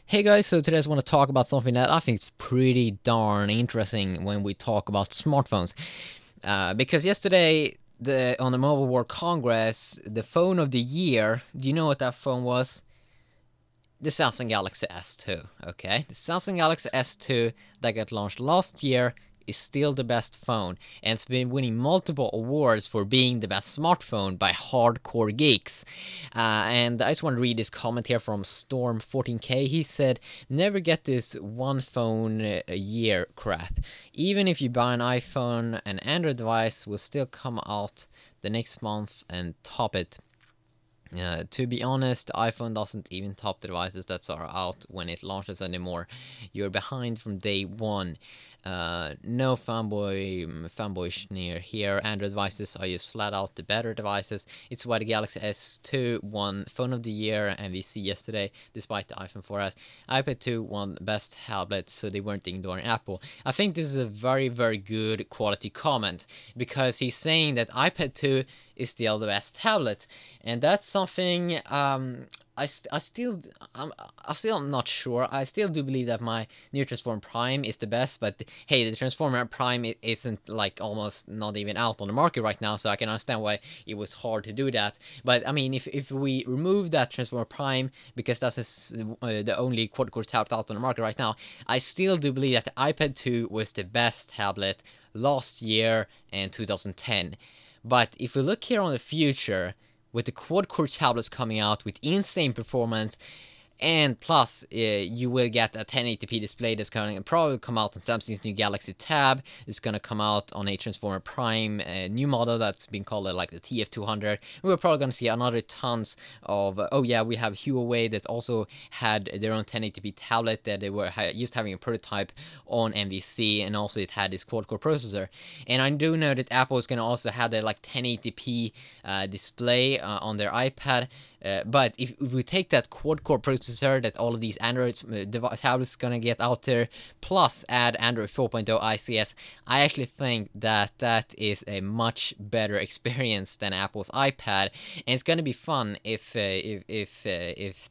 Hey guys, so today I just want to talk about something that I think is pretty darn interesting when we talk about smartphones. Because yesterday, on the Mobile World Congress, the phone of the year, do you know what that phone was? The Samsung Galaxy S2, okay? The Samsung Galaxy S2 that got launched last year is still the best phone, and it's been winning multiple awards for being the best smartphone by hardcore geeks. And I just want to read this comment here from Storm14K. He said, "Never get this one phone a year crap. Even if you buy an iPhone, an Android device will still come out the next month and top it. To be honest, iPhone doesn't even top the devices that are out when it launches anymore. You're behind from day one. No fanboyishness here. Android devices are just flat out the better devices. It's why the Galaxy S2 won Phone of the Year MWC yesterday, despite the iPhone 4S. iPad 2 won Best Tablet, so they weren't ignoring Apple. I think this is a very, very good quality comment, because he's saying that iPad 2 is still the best tablet, and that's something I still am not sure. I still do believe that my new Transformer Prime is the best, but hey, the Transformer Prime isn't like almost not even out on the market right now, so I can understand why it was hard to do that. But I mean, if we remove that Transformer Prime, because that's the only quad-core tablet out on the market right now, I still do believe that the iPad 2 was the best tablet last year and 2010. But if we look here on the future, with the quad-core tablets coming out with insane performance, and plus, you will get a 1080p display that's going to probably come out on Samsung's new Galaxy Tab. It's going to come out on a Transformer Prime new model that's been called like the TF200. We're probably going to see another tons of... oh yeah, we have Huawei that also had their own 1080p tablet that they were just having a prototype on MWC, and also it had this quad-core processor. And I do know that Apple is going to also have their like 1080p display on their iPad. But if we take that quad-core processor that all of these Android tablets gonna get out there, plus add Android 4.0 ICS, I actually think that that is a much better experience than Apple's iPad, and it's gonna be fun if the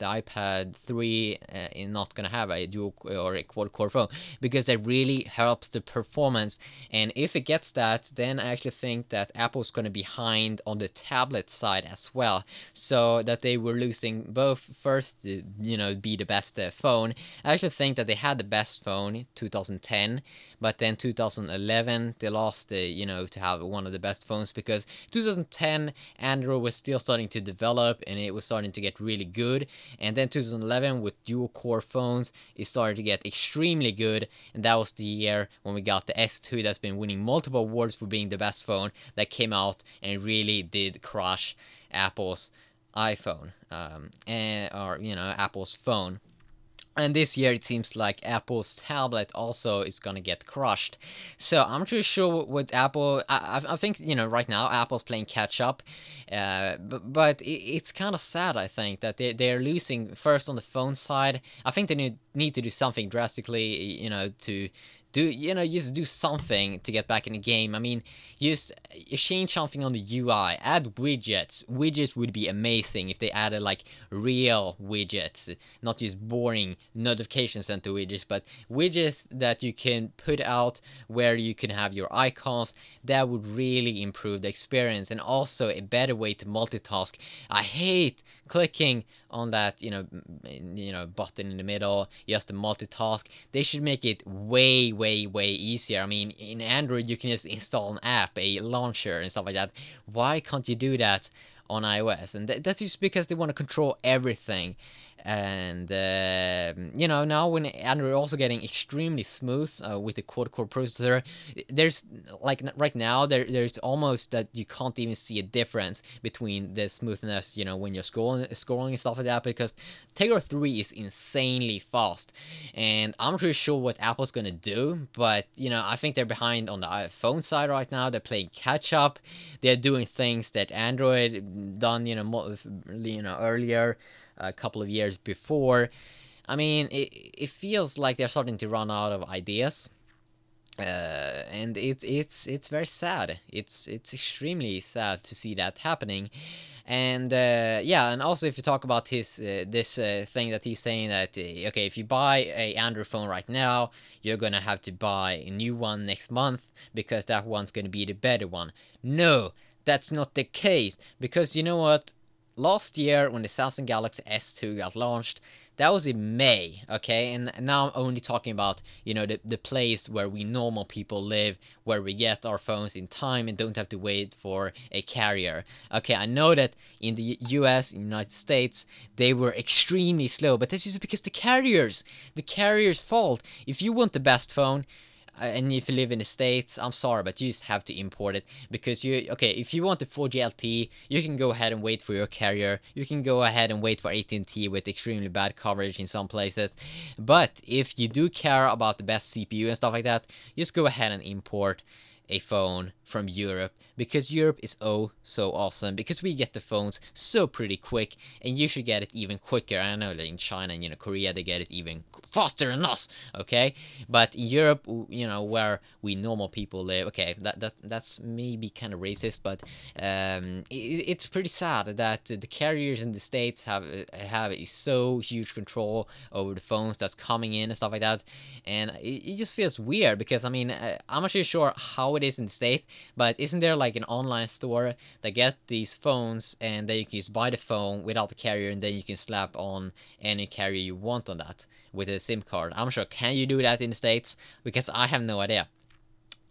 iPad 3 is not gonna have a dual or a quad-core phone, because that really helps the performance. And if it gets that, then I actually think that Apple's gonna be behind on the tablet side as well, so that they were losing both first, be the best phone. I actually think that they had the best phone in 2010, but then 2011 they lost, to have one of the best phones, because 2010 Android was still starting to develop and it was starting to get really good, and then 2011 with dual core phones it started to get extremely good, and that was the year when we got the S2 that's been winning multiple awards for being the best phone that came out and really did crush Apple's iPhone, or Apple's phone. And this year it seems like Apple's tablet also is gonna get crushed. So I'm not really sure with Apple. I think right now Apple's playing catch up, but it's kind of sad. I think that they're losing first on the phone side. I think they need to do something drastically, to just do something to get back in the game. I mean, just change something on the UI, add widgets. Widgets would be amazing if they added like real widgets, not just boring notification center widgets, but widgets that you can put out where you can have your icons. That would really improve the experience, and also a better way to multitask. I hate clicking on that button in the middle just to multitask. They should make it way easier. I mean, in Android you can just install an app, a launcher and stuff like that. Why can't you do that on iOS? And that's just because they want to control everything. And now when Android also getting extremely smooth with the quad-core processor, there's like right now there's almost that you can't even see a difference between the smoothness when you're scrolling and stuff like that, because Tegra 3 is insanely fast. And I'm not really sure what Apple's gonna do, but I think they're behind on the iPhone side right now. They're playing catch up. They're doing things that Android done earlier, a couple of years before. I mean, it feels like they're starting to run out of ideas. And it's very sad. It's extremely sad to see that happening. And yeah, and also if you talk about his this thing that he's saying that okay, if you buy a Android phone right now, you're gonna have to buy a new one next month because that one's gonna be the better one. No, that's not the case, because you know what? Last year when the Samsung Galaxy S2 got launched, that was in May, okay? And now I'm only talking about, you know, the place where we normal people live, where we get our phones in time and don't have to wait for a carrier. Okay, I know that in the US, in the United States, they were extremely slow, but this is because the carrier's fault. If you want the best phone, and if you live in the States, I'm sorry, but you just have to import it, because okay, if you want the 4G LTE, you can go ahead and wait for your carrier. You can go ahead and wait for AT&T with extremely bad coverage in some places. But if you do care about the best CPU and stuff like that, just go ahead and import a phone from Europe, because Europe is oh so awesome, because we get the phones so pretty quick, and you should get it even quicker. I know that in China and, you know, Korea, they get it even faster than us, okay? But in Europe, you know, where we normal people live, okay, that's maybe kind of racist, but it's pretty sad that the carriers in the States have a so huge control over the phones that's coming in and stuff like that. And it just feels weird, because I mean, I'm not really sure how it is in the States, but isn't there like an online store that get these phones, and then you can just buy the phone without the carrier, and then you can slap on any carrier you want on that with a SIM card? I'm sure. Can you do that in the States? Because I have no idea.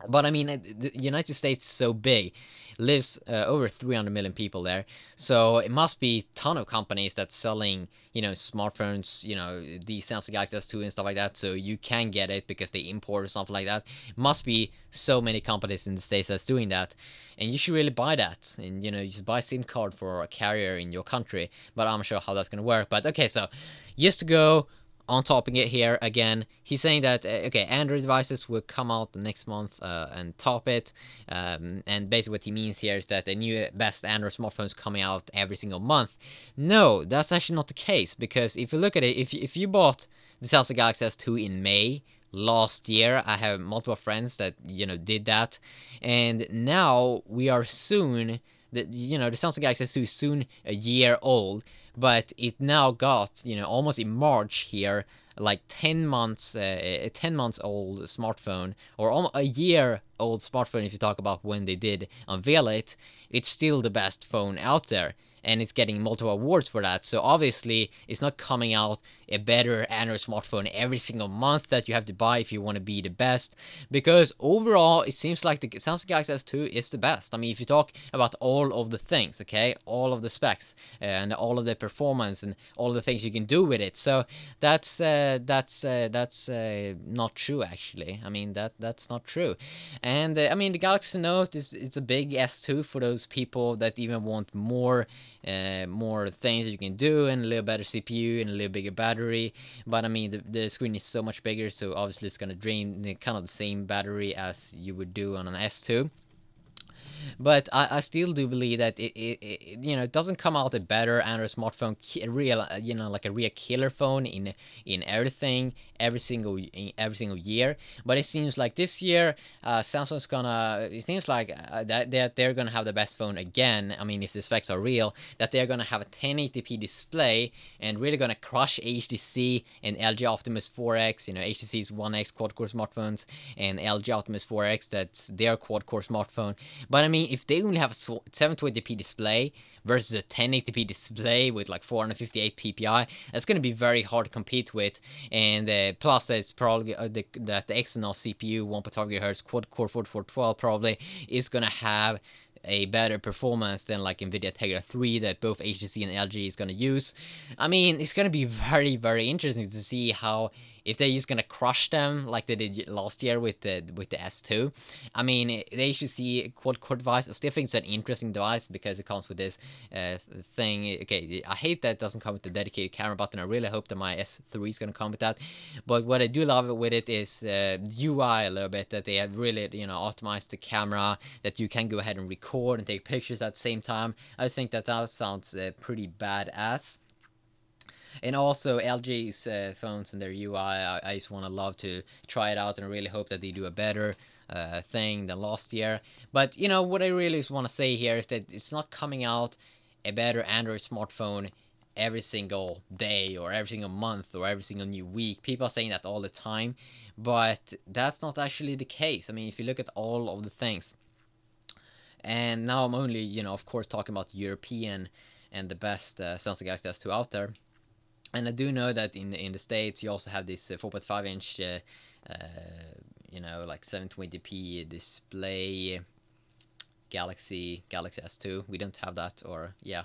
But I mean, the United States is so big, lives over 300 million people there, so it must be a ton of companies that's selling, you know, smartphones, you know, the Samsung Galaxy S2 and stuff like that, so you can get it because they import or something like that. Must be so many companies in the States that's doing that, and you should really buy that, and you know, you should buy a SIM card for a carrier in your country. But I'm not sure how that's gonna work. But okay, so just to go on topping it here again, he's saying that okay, Android devices will come out next month and top it, and basically what he means here is that the new best Android smartphones coming out every single month. No, that's actually not the case, because if you look at it, if you bought the Samsung Galaxy S2 in May last year, I have multiple friends that, you know, did that, and now we are soon, that, you know, the Samsung Galaxy S2 is soon a year old, but it now got, you know, almost in March here, like 10 months, a 10 months old smartphone, or almost a year old smartphone if you talk about when they did unveil it. It's still the best phone out there, and it's getting multiple awards for that. So obviously it's not coming out a better Android smartphone every single month that you have to buy if you want to be the best, because overall it seems like the Samsung Galaxy S2 is the best. I mean, if you talk about all of the things, okay, all of the specs and all of the performance and all of the things you can do with it, so that's not true actually. I mean, that's not true. And I mean, the Galaxy Note is a big S2 for those people that even want more things you can do, and a little better CPU and a little bigger battery. But I mean, the screen is so much bigger, so obviously it's gonna drain kind of the same battery as you would do on an S2. But I still do believe that it you know, it doesn't come out a better Android smartphone, real, you know, like a real killer phone in everything every single year. But it seems like this year Samsung's gonna, it seems like that they're gonna have the best phone again. I mean, if the specs are real, that they're gonna have a 1080p display and really gonna crush HTC and LG Optimus 4X. You know, HTC's 1X quad-core smartphones, and LG Optimus 4X, that's their quad-core smartphone. But I mean, if they only have a 720p display versus a 1080p display with like 458 ppi, that's going to be very hard to compete with. And plus, it's probably that the Exynos CPU 1.5 GHz quad-core 4412 probably is going to have a better performance than like Nvidia Tegra 3 that both HTC and LG is going to use. I mean, it's going to be very, very interesting to see how, if they're just gonna crush them like they did last year with the S2. I mean, the HTC quad-core device, I still think it's an interesting device because it comes with this thing. Okay, I hate that it doesn't come with the dedicated camera button. I really hope that my S3 is gonna come with that. But what I do love with it is UI a little bit, that they have really, you know, optimized the camera, that you can go ahead and record and take pictures at the same time. I think that sounds pretty badass. And also LG's phones and their UI, I just want to love to try it out and really hope that they do a better thing than last year. But you know what I really just want to say here is that it's not coming out a better Android smartphone every single day or every single month or every single new week. People are saying that all the time, but that's not actually the case. I mean, if you look at all of the things, and now I'm only, you know, of course, talking about the European and the best Samsung Galaxy S2 out there. And I do know that in the States you also have this 4.5 inch, you know, like 720p display Galaxy S2. We don't have that, or yeah,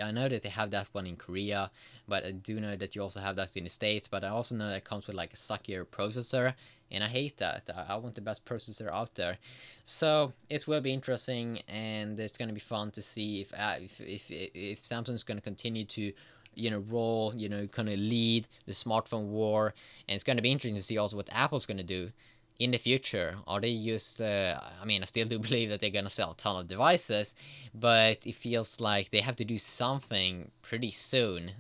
I know that they have that one in Korea, but I do know that you also have that in the States. But I also know that it comes with like a suckier processor, and I hate that. I want the best processor out there. So it will be interesting, and it's going to be fun to see if Samsung's going to continue to, you know, roll, you know, kind of lead the smartphone war. And it's going to be interesting to see also what Apple's going to do in the future. Are they just I mean, I still do believe that they're gonna sell a ton of devices, but it feels like they have to do something pretty soon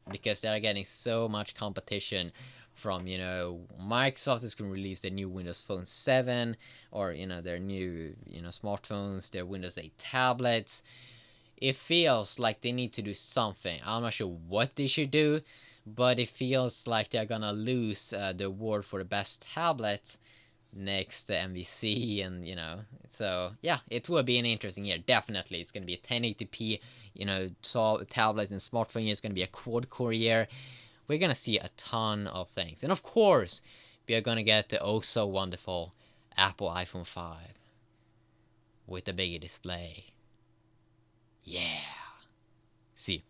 because they're getting so much competition from, you know, Microsoft is going to release their new Windows Phone 7, or, you know, their new, you know, smartphones, their Windows 8 tablets. It feels like they need to do something. I'm not sure what they should do, but it feels like they're gonna lose the award for the best tablet next to MWC, and you know, so yeah, it will be an interesting year. Definitely, it's gonna be a 1080p, you know, tablet and smartphone year. It's gonna be a quad core year. We're gonna see a ton of things, and of course, we are gonna get the oh so wonderful Apple iPhone 5 with a bigger display. Yeah. See you.